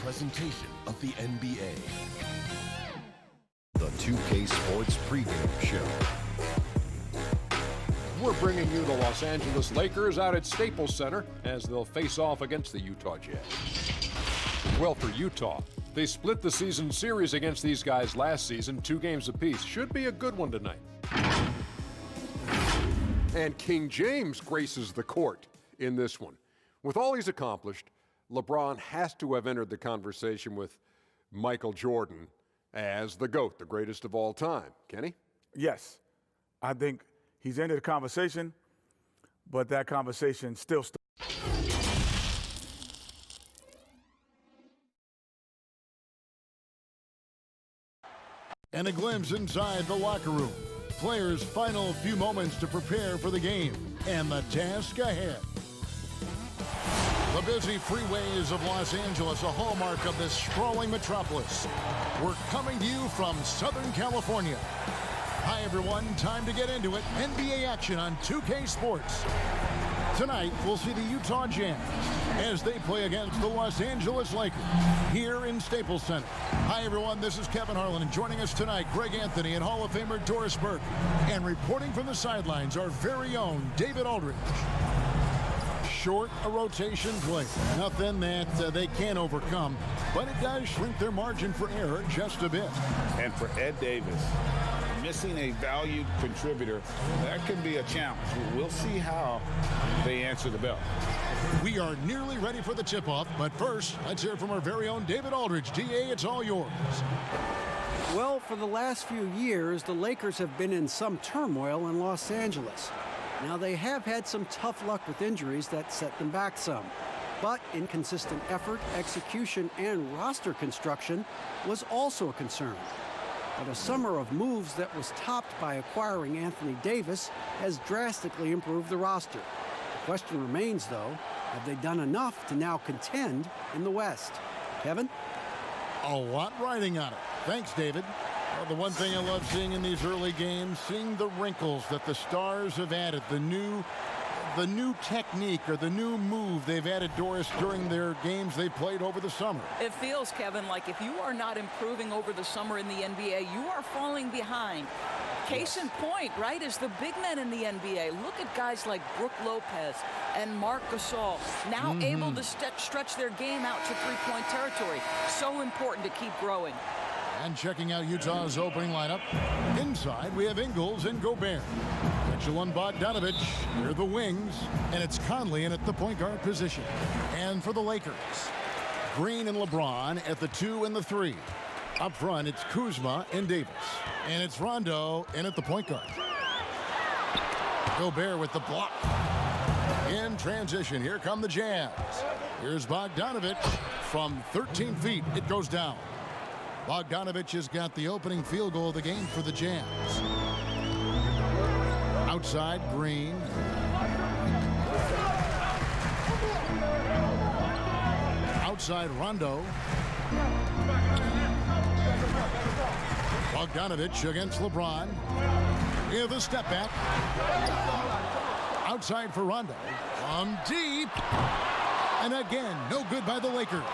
presentation of the NBA. The 2K Sports pregame show. We're bringing you the Los Angeles Lakers out at Staples Center as they'll face off against the Utah Jazz. Well, for Utah, they split the season series against these guys last season, 2 games apiece. Should be a good one tonight. And King James graces the court in this one. With all he's accomplished, LeBron has to have entered the conversation with Michael Jordan as the GOAT, the greatest of all time. Kenny? Yes. I think he's entered the conversation, but that conversation still. And a glimpse inside the locker room. Players' final few moments to prepare for the game and the task ahead. The busy freeways of Los Angeles, a hallmark of this sprawling metropolis. We're coming to you from Southern California. Hi, everyone. Time to get into it. NBA action on 2K Sports. Tonight, we'll see the Utah Jazz as they play against the Los Angeles Lakers here in Staples Center. Hi, everyone. This is Kevin Harlan, and joining us tonight, Greg Anthony and Hall of Famer Doris Burke. And reporting from the sidelines, our very own David Aldridge. Short a rotation play. Nothing that they can't overcome, but it does shrink their margin for error just a bit. And for Ed Davis, missing a valued contributor, that can be a challenge. We'll see how they answer the bell. We are nearly ready for the tip-off, but first, let's hear from our very own David Aldridge. DA, it's all yours. Well, for the last few years, the Lakers have been in some turmoil in Los Angeles. Now, they have had some tough luck with injuries that set them back some. But inconsistent effort, execution, and roster construction was also a concern. But a summer of moves that was topped by acquiring Anthony Davis has drastically improved the roster. The question remains, though, have they done enough to now contend in the West? Kevin? A lot riding on it. Thanks, David. Well, the one thing I love seeing in these early games, seeing the wrinkles that the stars have added, the new technique or the new move they've added, Doris, during their games they played over the summer. It feels, Kevin, like if you are not improving over the summer in the NBA, you are falling behind. Case in point, right, is the big men in the NBA. Look at guys like Brook Lopez and Marc Gasol, now able to stretch their game out to three-point territory. So important to keep growing. And checking out Utah's opening lineup, inside we have Ingles and Gobert. Mitchell and Bogdanovich near the wings, and it's Conley in at the point guard position. And for the Lakers, Green and LeBron at the 2 and the 3. Up front, it's Kuzma and Davis. And it's Rondo in at the point guard. Gobert with the block. In transition, here come the Jazz. Here's Bogdanovich from 13 feet. It goes down. Bogdanovich has got the opening field goal of the game for the Jazz. Outside, Green. Outside, Rondo. Bogdanovich against LeBron. We have a step back. Outside for Rondo. From deep. And again, no good by the Lakers.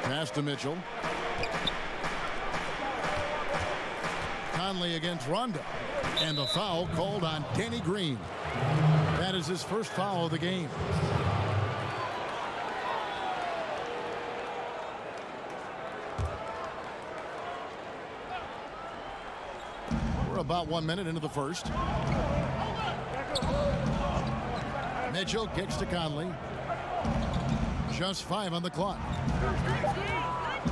Pass to Mitchell. Conley against Rondo. And a foul called on Danny Green. That is his first foul of the game. We're about 1 minute into the first. Mitchell kicks to Conley. Just 5 on the clock.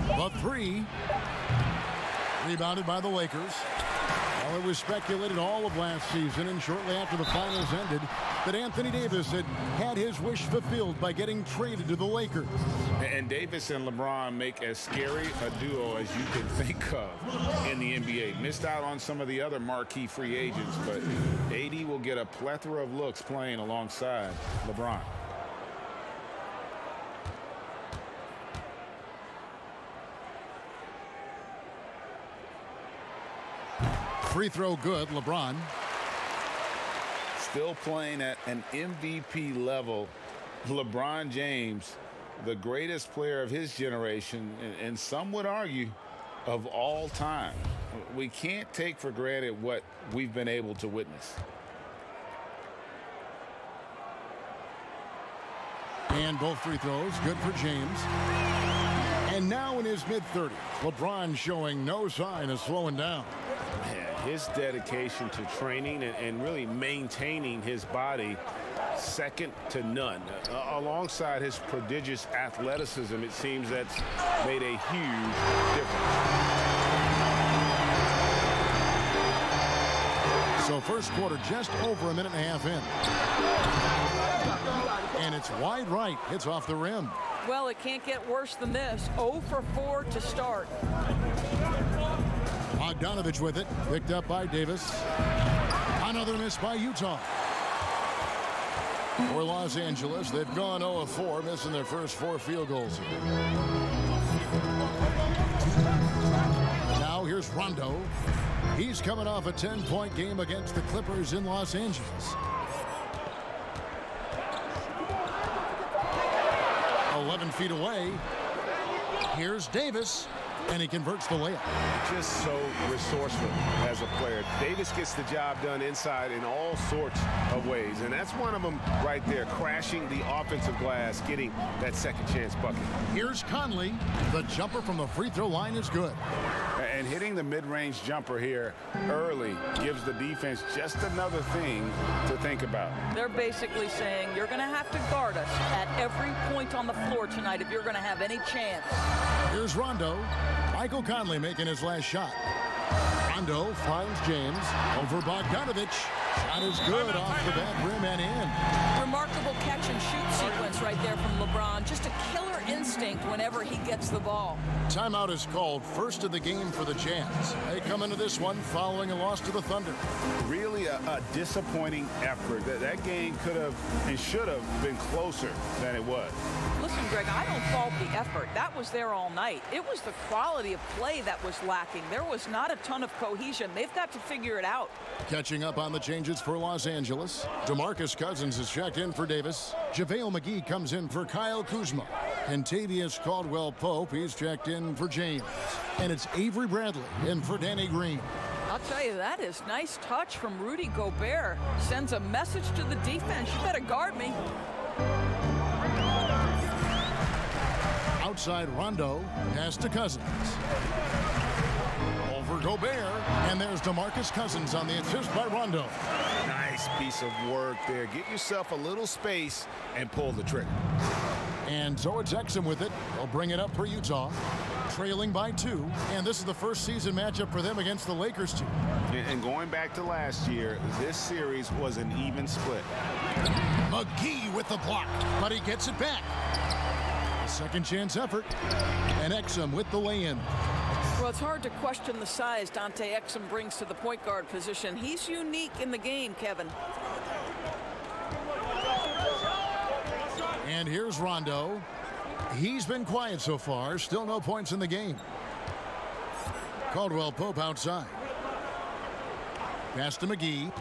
The 3. Rebounded by the Lakers. Well, it was speculated all of last season and shortly after the finals ended that Anthony Davis had his wish fulfilled by getting traded to the Lakers. And Davis and LeBron make as scary a duo as you could think of in the NBA. Missed out on some of the other marquee free agents, but AD will get a plethora of looks playing alongside LeBron. Free throw good, LeBron. Still playing at an MVP level. LeBron James the greatest player of his generation, and some would argue of all time. We can't take for granted what we've been able to witness. And both free throws good for James. And now in his mid-30s, LeBron showing no sign of slowing down. Yeah, his dedication to training and really maintaining his body, second to none. Alongside his prodigious athleticism, it seems that's made a huge difference. So first quarter just over a minute and a half in. And it's wide right. It's off the rim. Well, it can't get worse than this. 0 for 4 to start. Bogdanovich with it. Picked up by Davis. Another miss by Utah. For Los Angeles, they've gone 0 of 4, missing their first 4 field goals here. Now here's Rondo. He's coming off a 10-point game against the Clippers in Los Angeles. 11 feet away. Here's Davis, and he converts the layup. Just so resourceful as a player. Davis gets the job done inside in all sorts of ways, and that's one of them right there, crashing the offensive glass, getting that second chance bucket. Here's Conley. The jumper from the free throw line is good. And hitting the mid-range jumper here early gives the defense just another thing to think about. They're basically saying you're going to have to guard us at every point on the floor tonight if you're going to have any chance. Here's Rondo. Michael Conley making his last shot. Rondo finds James over Bogdanovich. Shot is good off the back rim and in. Remarkable catch and shoot sequence right there from LeBron. Just a killer instinct whenever he gets the ball. Timeout is called, first of the game for the Jazz. They come into this one following a loss to the Thunder. Really a disappointing effort. That game could have and should have been closer than it was. Listen, Greg, I don't fault the effort. That was there all night. It was the quality of play that was lacking. There was not a ton of cohesion. They've got to figure it out. Catching up on the changes for Los Angeles. DeMarcus Cousins is checked in for Davis. JaVale McGee comes in for Kyle Kuzma. Kentavious Caldwell-Pope, he's checked in for James. And it's Avery Bradley in for Danny Green. I'll tell you, that is nice touch from Rudy Gobert. Sends a message to the defense. You better guard me. Outside Rondo, pass to Cousins. Over Gobert, and there's DeMarcus Cousins on the assist by Rondo. Nice piece of work there. Get yourself a little space and pull the trigger. And so it's Exum with it. They'll bring it up for Utah. Trailing by 2, and this is the first season matchup for them against the Lakers team. And going back to last year, this series was an even split. McGee with the block, but he gets it back. A second chance effort, and Exum with the lay-in. Well, it's hard to question the size Dante Exum brings to the point guard position. He's unique in the game, Kevin. And here's Rondo. He's been quiet so far. Still no points in the game. Caldwell-Pope outside. Pass to McGee.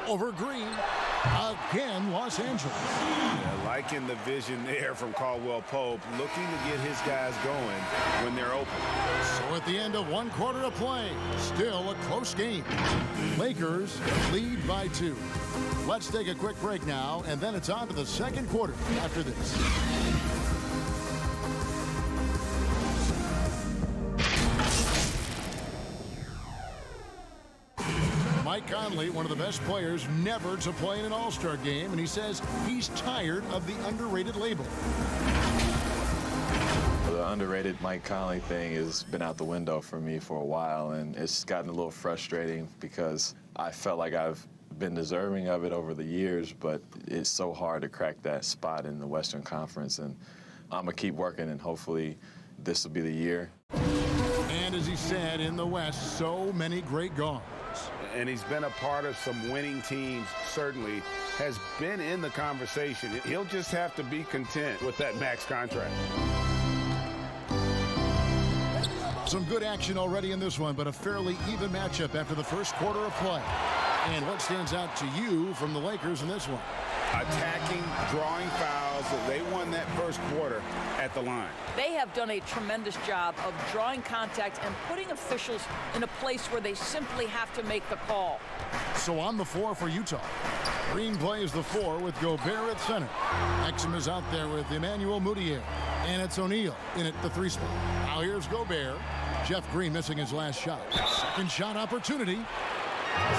Over Green. Again, Los Angeles. Yeah, liking the vision there from Caldwell-Pope, looking to get his guys going when they're open. So at the end of 1 quarter of play, still a close game. Lakers lead by 2. Let's take a quick break now, and then it's on to the second quarter after this. Mike Conley, one of the best players never to play in an All-Star game, and he says he's tired of the underrated label. The underrated Mike Conley thing has been out the window for me for a while, and it's gotten a little frustrating because I felt like I've been deserving of it over the years, but it's so hard to crack that spot in the Western Conference, and I'm going to keep working, and hopefully this will be the year. And as he said, in the West, so many great guards. And he's been a part of some winning teams, certainly has been in the conversation. He'll just have to be content with that max contract. Some good action already in this one, but a fairly even matchup after the first quarter of play. And what stands out to you from the Lakers in this one? attacking, drawing fouls. They won that first quarter at the line. They have done a tremendous job of drawing contact and putting officials in a place where they simply have to make the call. So on the floor for Utah, Green plays the 4 with Gobert at center. Exum is out there with Emmanuel Mudiay. And it's O'Neal in at the 3 spot. Now here's Gobert. Jeff Green missing his last shot. Second shot opportunity.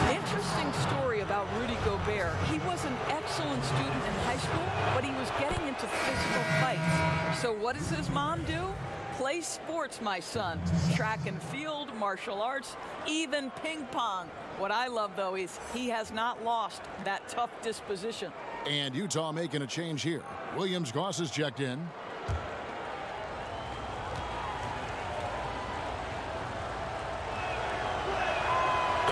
Interesting story about Rudy Gobert. He was an excellent student in high school, but he was getting into physical fights. So what does his mom do? Play sports, my son. Track and field, martial arts, even ping pong. What I love, though, is he has not lost that tough disposition. And Utah making a change here. Williams-Goss is checked in.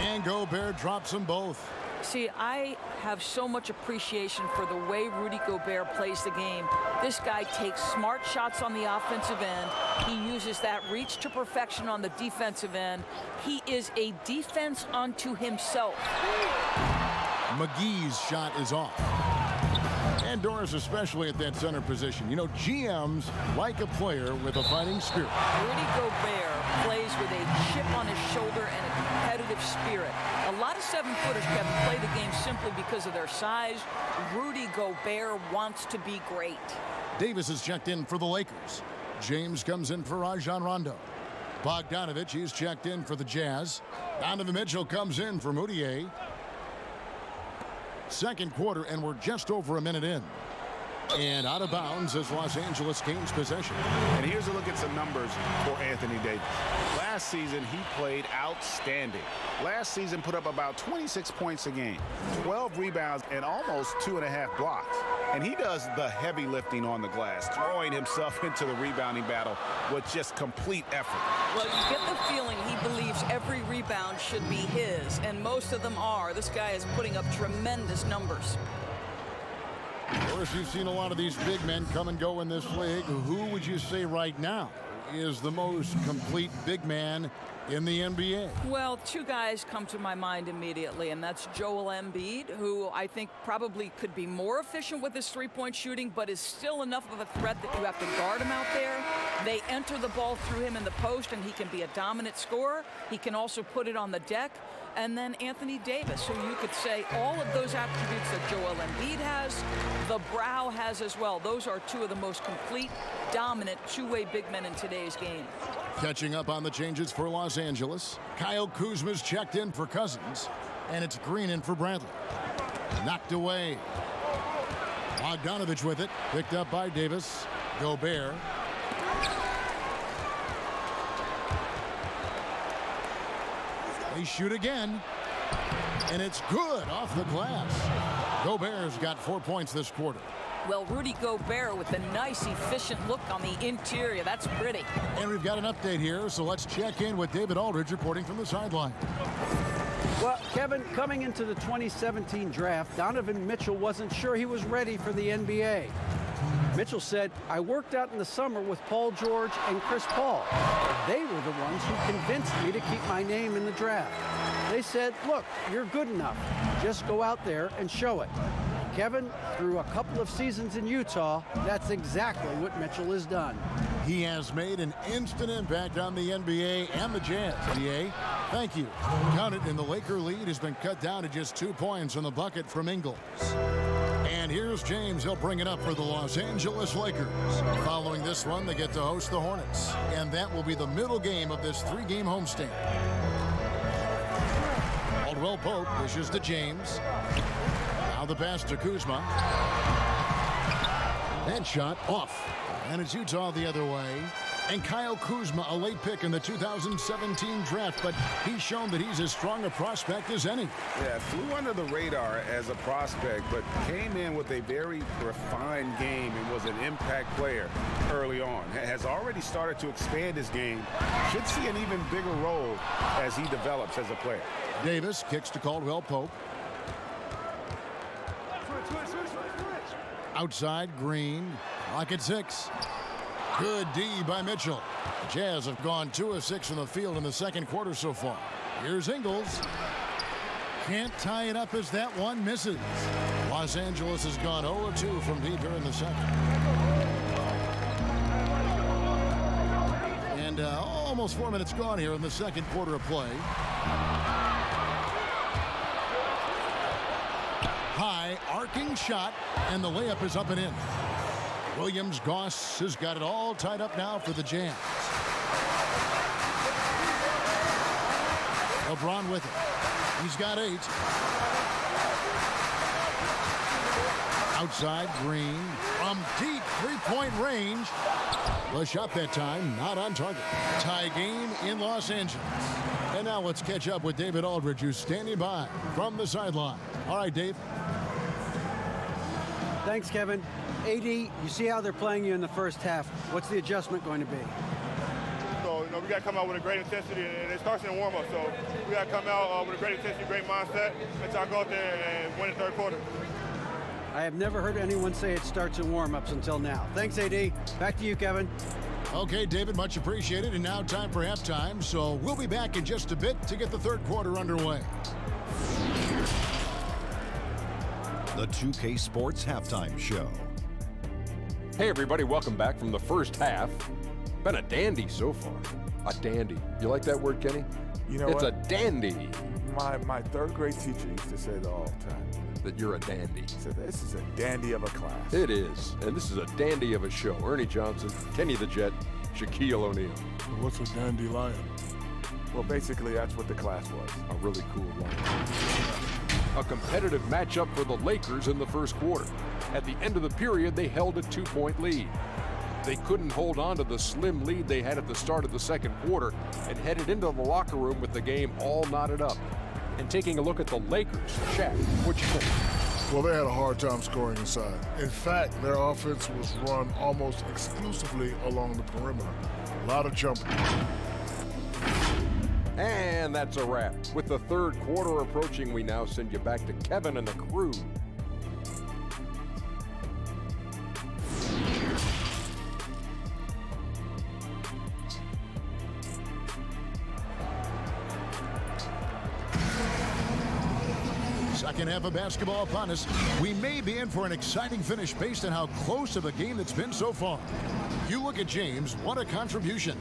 And Gobert drops them both. See, I have so much appreciation for the way Rudy Gobert plays the game. This guy takes smart shots on the offensive end. He uses that reach to perfection on the defensive end. He is a defense unto himself. McGee's shot is off. And Doris, especially at that center position. You know, GMs like a player with a fighting spirit. Rudy Gobert plays with a chip on his shoulder and a competitive spirit. A lot of 7-footers, Kevin, play the game simply because of their size. Rudy Gobert wants to be great. Davis is checked in for the Lakers. James comes in for Rajon Rondo. Bogdanovich, he's checked in for the Jazz. Donovan Mitchell comes in for Mudiay. Second quarter, and we're just over a minute in. And out of bounds as Los Angeles gains possession. And here's a look at some numbers for Anthony Davis. Last season, he played outstanding. Last season, put up about 26 points a game, 12 rebounds, and almost 2.5 blocks. And he does the heavy lifting on the glass, throwing himself into the rebounding battle with just complete effort. Well, you get the feeling he believes every rebound should be his, and most of them are. This guy is putting up tremendous numbers. Of course, you've seen a lot of these big men come and go in this league. Who would you say right now is the most complete big man in the NBA? Well, 2 guys come to my mind immediately, and that's Joel Embiid, who I think probably could be more efficient with his three-point shooting, but is still enough of a threat that you have to guard him out there. They enter the ball through him in the post, and he can be a dominant scorer. He can also put it on the deck. And then Anthony Davis, who you could say all of those attributes that Joel Embiid has, the Brow has as well. Those are 2 of the most complete, dominant, two-way big men in today's game. Catching up on the changes for Los Angeles, Kyle Kuzma's checked in for Cousins, and it's Green in for Bradley. Knocked away. Bogdanovich with it, picked up by Davis. Gobert. They shoot again, and it's good off the glass. Gobert's got 4 points this quarter. Well, Rudy Gobert with a nice, efficient look on the interior. That's pretty. And we've got an update here, so let's check in with David Aldridge reporting from the sideline. Well, Kevin, coming into the 2017 draft, Donovan Mitchell wasn't sure he was ready for the NBA. Mitchell said, "I worked out in the summer with Paul George and Chris Paul. They were the ones who convinced me to keep my name in the draft. They said, look, you're good enough. Just go out there and show it." Kevin, through a couple of seasons in Utah, that's exactly what Mitchell has done. He has made an instant impact on the NBA and the Jazz. NBA, thank you. Count it, and the Laker lead has been cut down to just 2 points on the bucket from Ingles. And here's James. He'll bring it up for the Los Angeles Lakers. Following this one, they get to host the Hornets. And that will be the middle game of this 3-game homestand. Caldwell Pope pushes to James. Now the pass to Kuzma. That shot off. And it's Utah the other way. And Kyle Kuzma, a late pick in the 2017 draft, but he's shown that he's as strong a prospect as any. Yeah, flew under the radar as a prospect, but came in with a very refined game and was an impact player early on. Has already started to expand his game. Should see an even bigger role as he develops as a player. Davis kicks to Caldwell Pope. Outside, Green. Clock at 6. Good D by Mitchell. The Jazz have gone 2 of 6 from the field in the second quarter so far. Here's Ingles. Can't tie it up as that one misses. Los Angeles has gone 0-2 from deep here in the second. And almost 4 minutes gone here in the second quarter of play. High arcing shot, and the layup is up and in. Williams-Goss has got it all tied up now for the Jazz. LeBron with it. He's got 8. Outside, Green from deep three-point range. The shot that time not on target. Tie game in Los Angeles. And now let's catch up with David Aldridge, who's standing by from the sideline. All right, Dave. Thanks, Kevin. AD, you see how they're playing you in the first half. What's the adjustment going to be? So, we got to come out with a great intensity, and it starts in the warm-up. So we got to come out with a great intensity, great mindset, and try to go out there and win the third quarter. I have never heard anyone say it starts in warm-ups until now. Thanks, AD. Back to you, Kevin. Okay, David, much appreciated. And now time for halftime. So we'll be back in just a bit to get the third quarter underway. The 2K Sports Halftime Show. Hey, everybody, welcome back from the first half. Been a dandy so far. A dandy. You like that word, Kenny? You know it's what? a dandy. My third grade teacher used to say that all the time. That you're a dandy. He said, this is a dandy of a class. It is. And this is a dandy of a show. Ernie Johnson, Kenny the Jet, Shaquille O'Neal. What's a dandelion? Well, basically, that's what the class was. A really cool line. A competitive matchup for the Lakers in the first quarter. At the end of the period, they held a 2-point lead. They couldn't hold on to the slim lead they had at the start of the second quarter and headed into the locker room with the game all knotted up. And taking a look at the Lakers, Shaq, what you think? Well, they had a hard time scoring inside. In fact, their offense was run almost exclusively along the perimeter. A lot of jumping. And that's a wrap. With the third quarter approaching, we now send you back to Kevin and the crew. Second half of basketball upon us. We may be in for an exciting finish based on how close of a game it's been so far. You look at James, what a contribution.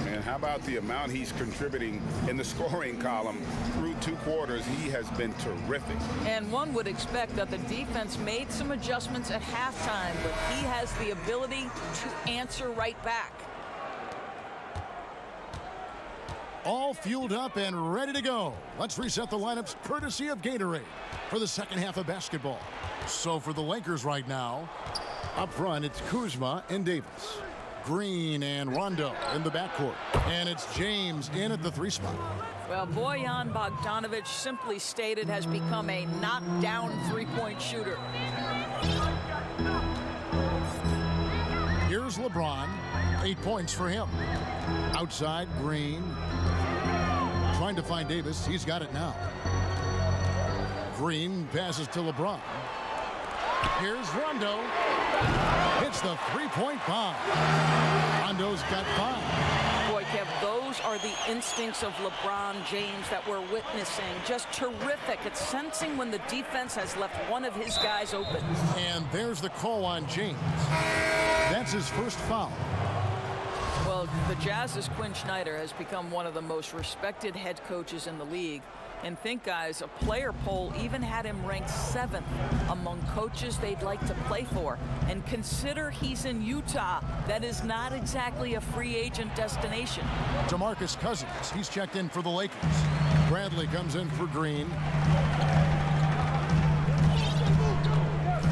And how about the amount he's contributing in the scoring column through 2 quarters? He has been terrific. And one would expect that the defense made some adjustments at halftime, but he has the ability to answer right back. All fueled up and ready to go. Let's reset the lineups courtesy of Gatorade for the second half of basketball. So for the Lakers right now, up front it's Kuzma and Davis. Green and Rondo in the backcourt. And it's James in at the 3 spot. Well, Bojan Bogdanovic, simply stated, has become a knockdown 3-point shooter. Here's LeBron. 8 points for him. Outside, Green. Trying to find Davis. He's got it now. Green passes to LeBron. Here's Rondo. Hits the 3-point bomb. Rondo's got 5. Boy, Kev, those are the instincts of LeBron James that we're witnessing. Just terrific at sensing when the defense has left one of his guys open. And there's the call on James. That's his first foul. Well, the Jazz's Quinn Snyder has become one of the most respected head coaches in the league. And think, guys, a player poll even had him ranked 7th among coaches they'd like to play for. And consider he's in Utah. That is not exactly a free agent destination. DeMarcus Cousins, he's checked in for the Lakers. Bradley comes in for Green.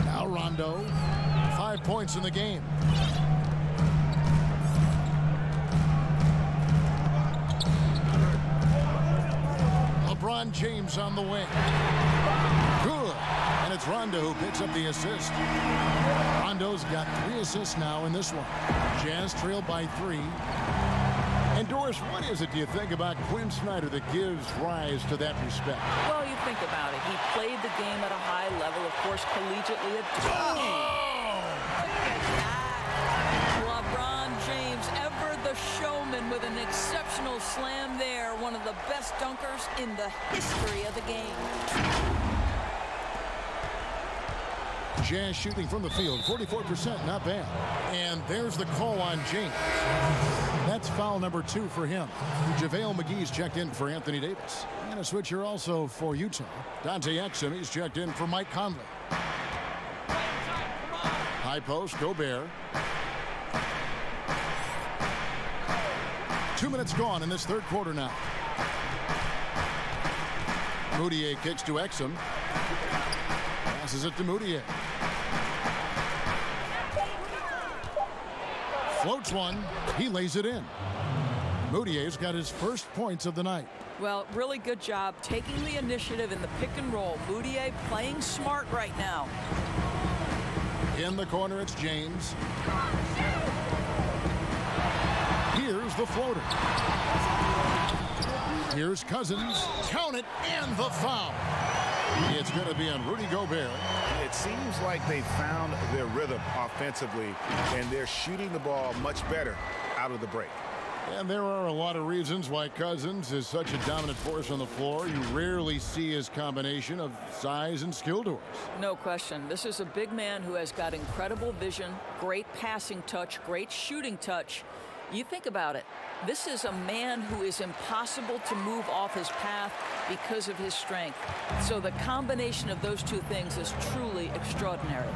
Now Rondo, 5 points in the game. LeBron James on the wing. Good. And it's Rondo who picks up the assist. Rondo's got 3 assists now in this one. Jazz trailed by 3. And Doris, what is it, do you think, about Quinn Snyder that gives rise to that respect? Well, you think about it. He played the game at a high level, of course, collegiately. LeBron James, ever the showman, and with an exceptional slam there, one of the best dunkers in the history of the game. Jazz shooting from the field, 44%, not bad. And there's the call on James. That's foul number 2 for him. JaVale McGee's checked in for Anthony Davis. And a switcher also for Utah. Dante Exum, he's checked in for Mike Conley. High post, Gobert. 2 minutes gone in this third quarter now. Mudiay kicks to Exum. Passes it to Mudiay. Floats one. He lays it in. Mudiay's got his first points of the night. Well, really good job taking the initiative in the pick and roll. Mudiay playing smart right now. In the corner, it's James. Here's the floater. Here's Cousins. Count it, and the foul. It's going to be on Rudy Gobert. It seems like they found their rhythm offensively, and they're shooting the ball much better out of the break. And there are a lot of reasons why Cousins is such a dominant force on the floor. You rarely see his combination of size and skill to us. No question. This is a big man who has got incredible vision, great passing touch, great shooting touch. You think about it. This is a man who is impossible to move off his path because of his strength. So the combination of those two things is truly extraordinary.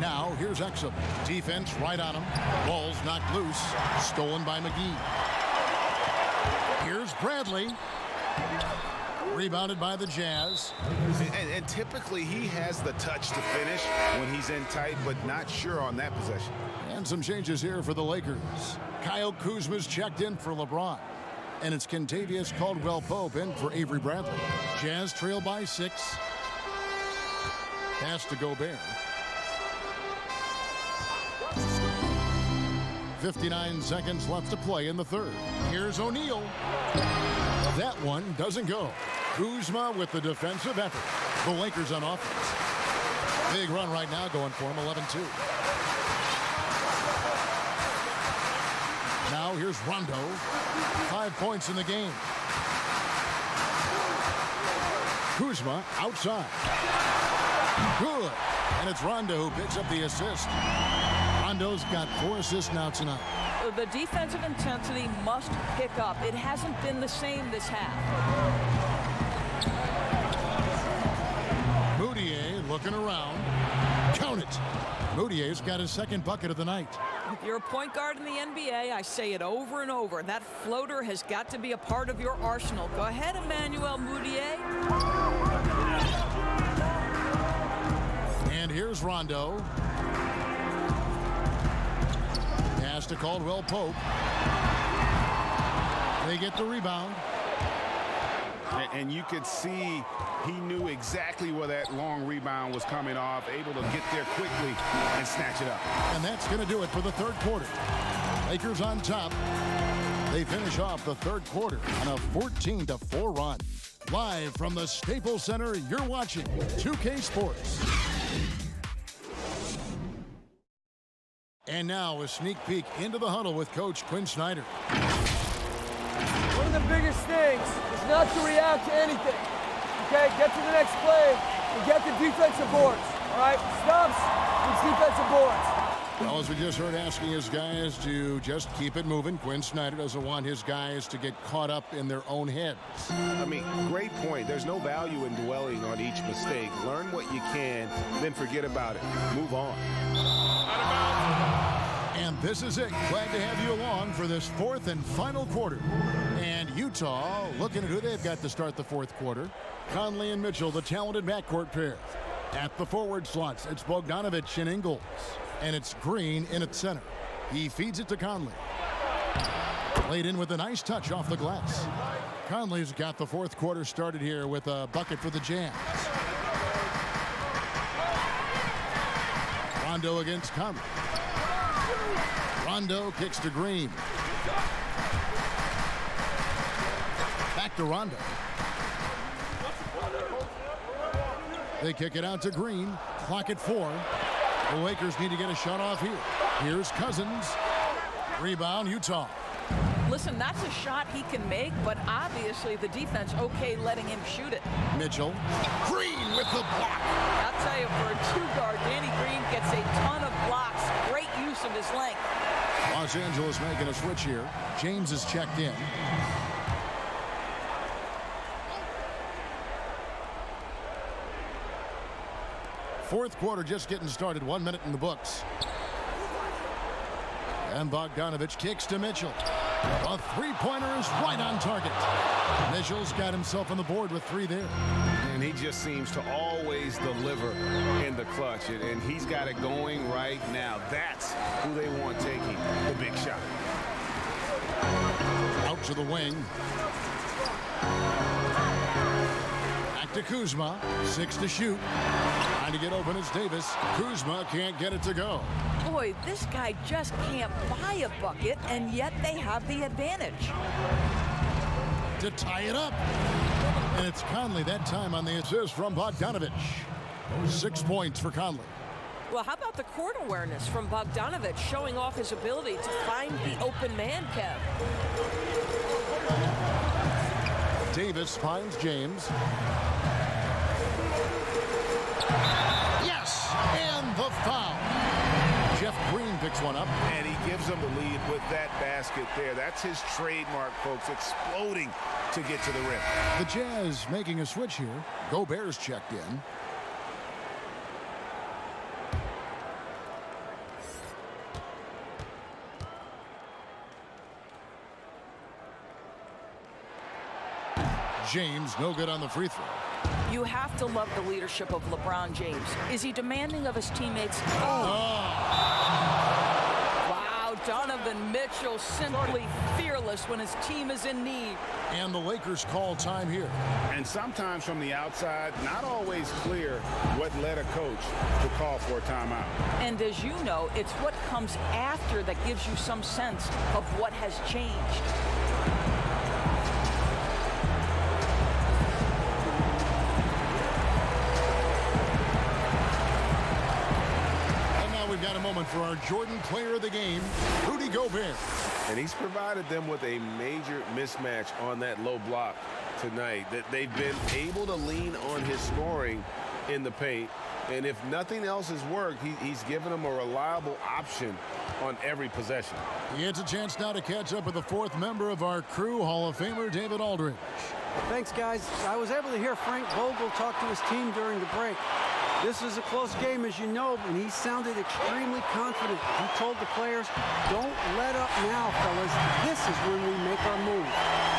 Now, here's Exum. Defense right on him. Ball's knocked loose. Stolen by McGee. Here's Bradley. Rebounded by the Jazz. And typically he has the touch to finish when he's in tight, but not sure on that possession. And some changes here for the Lakers. Kyle Kuzma's checked in for LeBron. And it's Kentavious Caldwell-Pope in for Avery Bradley. Jazz trail by 6. Pass to Gobert. 59 seconds left to play in the third. Here's O'Neal. That one doesn't go. Kuzma with the defensive effort. The Lakers on offense. Big run right now going for him, 11-2. Now here's Rondo. 5 points in the game. Kuzma outside. Good. And it's Rondo who picks up the assist. Rondo's got 4 assists now tonight. The defensive intensity must pick up. It hasn't been the same this half. Mudiay looking around. Count it. Mudiay's got his second bucket of the night. If you're a point guard in the NBA, I say it over and over. That floater has got to be a part of your arsenal. Go ahead, Emmanuel Mudiay. And here's Rondo. Pass to Caldwell-Pope. They get the rebound. And you could see he knew exactly where that long rebound was coming off, able to get there quickly and snatch it up. And that's going to do it for the third quarter. Lakers on top. They finish off the third quarter on a 14-4 run. Live from the Staples Center, you're watching 2K Sports. And now a sneak peek into the huddle with Coach Quinn Snyder. One of the biggest things is not to react to anything. Okay, get to the next play and get the defensive boards. All right, stops these defensive boards. Well, as we just heard, asking his guys to just keep it moving. Quinn Snyder doesn't want his guys to get caught up in their own heads. I mean, great point. There's no value in dwelling on each mistake. Learn what you can, then forget about it. Move on. And this is it. Glad to have you along for this fourth and final quarter. And Utah looking at who they've got to start the fourth quarter. Conley and Mitchell, the talented backcourt pair. At the forward slots, it's Bogdanovich and Ingles. And it's Green in at center. He feeds it to Conley. Played in with a nice touch off the glass. Conley's got the fourth quarter started here with a bucket for the Jazz. Rondo against Conley. Rondo kicks to Green. Back to Rondo. They kick it out to Green. Clock at 4. The Lakers need to get a shot off here. Here's Cousins. Rebound, Utah. Listen, that's a shot he can make, but obviously the defense okay letting him shoot it. Mitchell. Green with the block. I'll tell you, for a two-guard, Danny Green gets a ton of blocks. Great use of his length. Los Angeles making a switch here. James is checked in. Fourth quarter just getting started. 1 minute in the books. And Bogdanovich kicks to Mitchell. A three-pointer is right on target. Mitchell's got himself on the board with 3 there. And he just seems to always deliver in the clutch. And he's got it going right now. That's who they want taking the big shot. Out to the wing. Back to Kuzma. 6 to shoot. Trying to get open is Davis. Kuzma can't get it to go. Boy, this guy just can't buy a bucket, and yet they have the advantage. To tie it up. And it's Conley that time on the assist from Bogdanovich. 6 points for Conley. Well, how about the court awareness from Bogdanovich showing off his ability to find the open man, Kev? Davis finds James. Yes! And the foul. Jeff Green picks one up. And he gives them the lead with that basket there. That's his trademark, folks, exploding to get to the rim. The Jazz making a switch here. Gobert's checked in. James, no good on the free throw. You have to love the leadership of LeBron James. Is he demanding of his teammates? Wow, Donovan Mitchell simply fearless when his team is in need. And the Lakers call time here. And sometimes from the outside, not always clear what led a coach to call for a timeout. And as you know, it's what comes after that gives you some sense of what has changed. We've got a moment for our Jordan player of the game, Rudy Gobert. And he's provided them with a major mismatch on that low block tonight. That they've been able to lean on his scoring in the paint. And if nothing else has worked, he's given them a reliable option on every possession. He gets a chance now to catch up with the fourth member of our crew, Hall of Famer David Aldridge. Thanks, guys. I was able to hear Frank Vogel talk to his team during the break. This is a close game, as you know, and he sounded extremely confident. He told the players, don't let up now, fellas. This is when we make our move,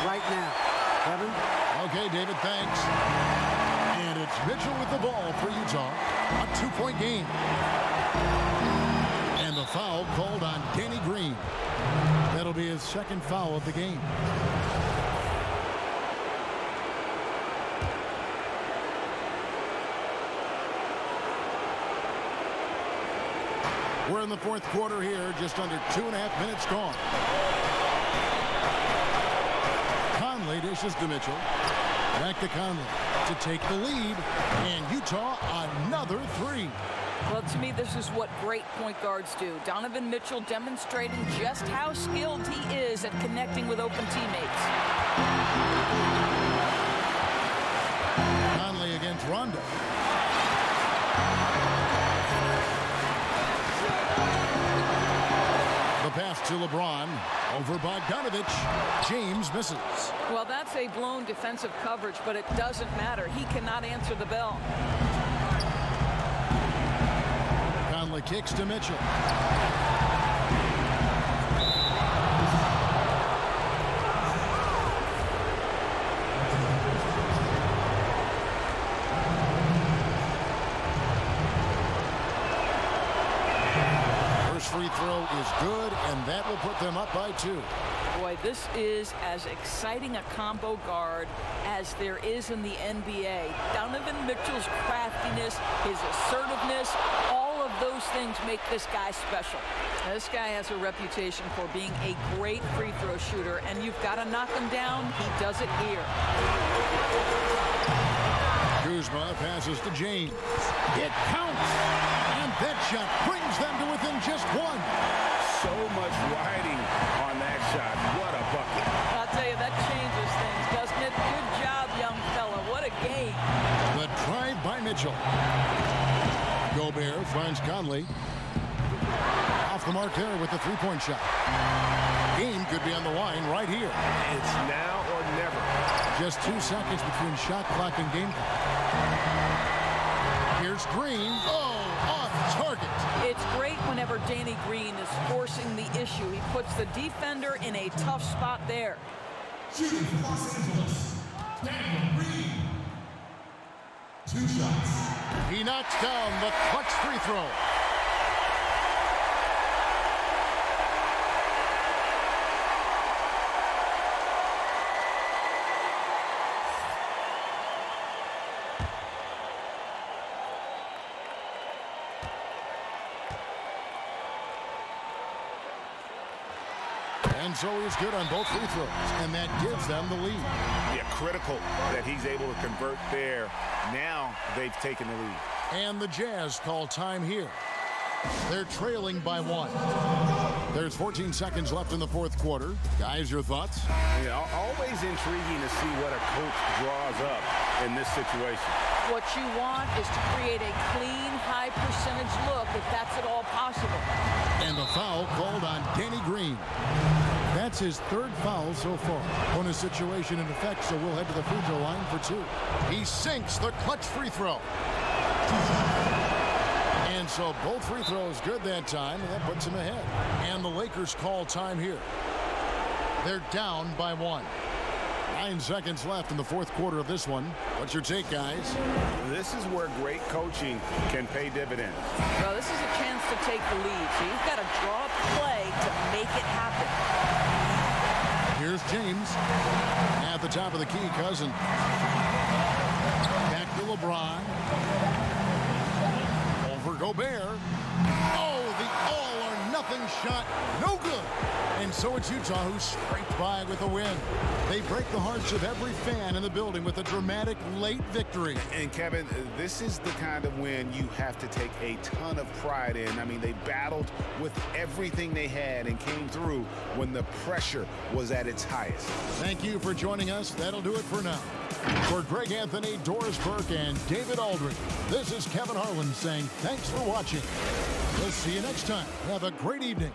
right now. Kevin? Okay, David, thanks. And it's Mitchell with the ball for Utah. A 2-point game. And the foul called on Danny Green. That'll be his second foul of the game. We're in the fourth quarter here, just under 2.5 minutes gone. Conley dishes to Mitchell. Back to Conley to take the lead. And Utah another 3. Well, to me, this is what great point guards do. Donovan Mitchell demonstrating just how skilled he is at connecting with open teammates. Conley against Rondo. The pass to LeBron. Over Bogdanovich. James misses. Well, that's a blown defensive coverage, but it doesn't matter. He cannot answer the bell. Conley kicks to Mitchell. Free throw is good, and that will put them up by 2. Boy, this is as exciting a combo guard as there is in the NBA. Donovan Mitchell's craftiness, his assertiveness, all of those things make this guy special. Now, this guy has a reputation for being a great free throw shooter, and you've got to knock him down. He does it here. Kuzma passes to James. It counts. And That shot brings them to within just one. So much riding on that shot. What a bucket. I'll tell you, that changes things, doesn't it? Good job, young fella. What a game. The drive by Mitchell. Gobert finds Conley. Off the mark there with the three-point shot. Game could be on the line right here. It's now or never. Just 2 seconds between shot clock and game clock. Here's Green. Oh, off target. It's great whenever Danny Green is forcing the issue. He puts the defender in a tough spot there. Shooting for Los Angeles, Daniel Green. 2 shots. He knocks down the clutch free throw. And so he's good on both free throws, and that gives them the lead. Yeah, critical that he's able to convert there. Now they've taken the lead. And the Jazz call time here. They're trailing by 1. There's 14 seconds left in the fourth quarter. Guys, your thoughts? Yeah, always intriguing to see what a coach draws up in this situation. What you want is to create a clean, high percentage look if that's at all possible. And the foul called on Danny Green. That's his 3rd foul so far. Bonus situation in effect, so we'll head to the free throw line for 2. He sinks the clutch free throw. And so both free throws good that time, and that puts him ahead. And the Lakers call time here. They're down by 1. 9 seconds left in the fourth quarter of this one. What's your take, guys? This is where great coaching can pay dividends. Well, this is a chance to take the lead, so you've got to draw up play to make it happen. Here's James at the top of the key, Cousin. Back to LeBron. Over Gobert. Oh, the all-or-nothing shot. No good. And so it's Utah who scraped by with a win. They break the hearts of every fan in the building with a dramatic late victory. And Kevin, this is the kind of win you have to take a ton of pride in. I mean, they battled with everything they had and came through when the pressure was at its highest. Thank you for joining us. That'll do it for now. For Greg Anthony, Doris Burke, and David Aldridge, this is Kevin Harlan saying thanks for watching. We'll see you next time. Have a great evening.